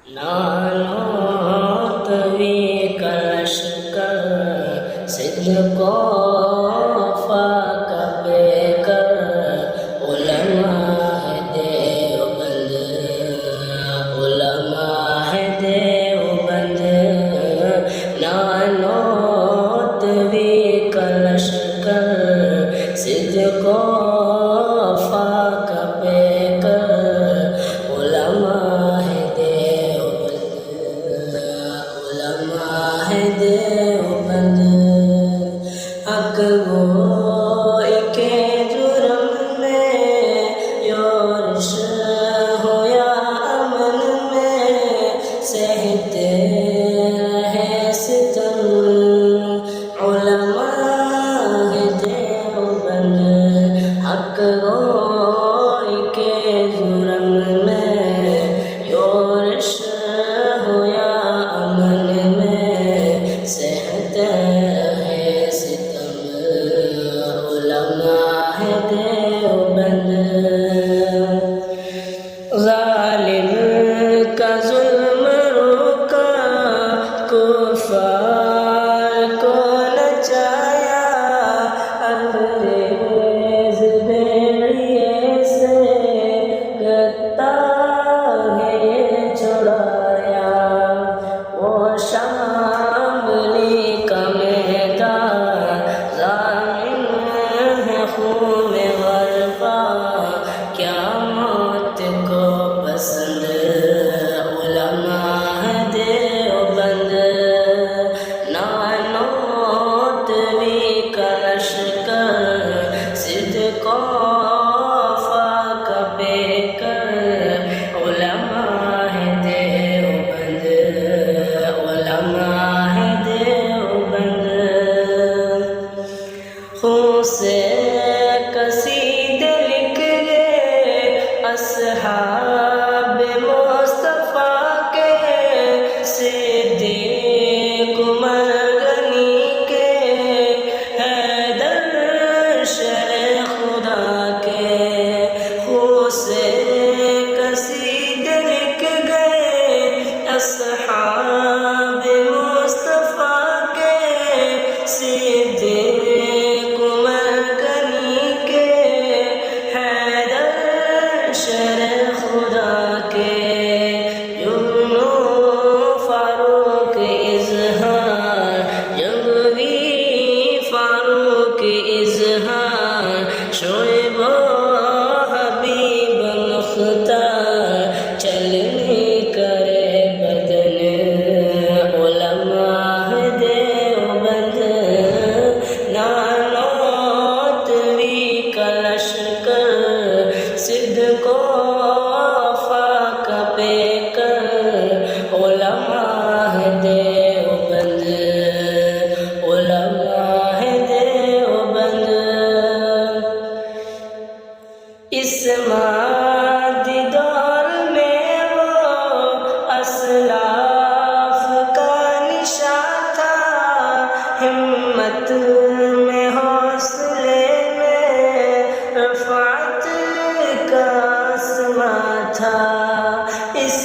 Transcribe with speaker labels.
Speaker 1: نانوت وی کلشکر صدق و وفا بے کر علماء دیوبند نانوت وی کلشکر صدق و وفا بے کر علماء دیوبند حق گوئی کے جرم میں یورش ہو یا امن میں سہتے رہے ستم علماء دیوبند حق گوئی کے جرم میں یورش ہو یا امن میں سہتے رہے ستم علماء دیوبند ظالم کا ظلم روکا کفار کو نچایا انگریز بھیڑیے سے گتا ہے چھڑایا وہ شاملی کا میدان ظالم ہے خون غرقہ کیا موت کو پسند علماء دیوبند نانوت وی کلشکر صدق و وفا بے کر علماء دیوبند خون سے قصیدے لکھ گئے اصحاب مصطفیٰ کے صدیق عمر غنی کے حیدر شرع خدا کے خون سے قصیدے لکھ گئے اصحاب مصطفیٰ کے صدیق عمر غنی کے حیدر شرع خدا کے یونو فاروق اظہار جنگوی فاروق اظہار شعیب و حبیب مختار چلنی کرے بدن علماء دیوبند نانوت وی کلشکر صدق و وفا بے کر علماء دیوبند اس مادی دور میں وہ اسلاف کا نشان تھا ہمت میں حوصلے میں رفعت کا آسماں تھا اس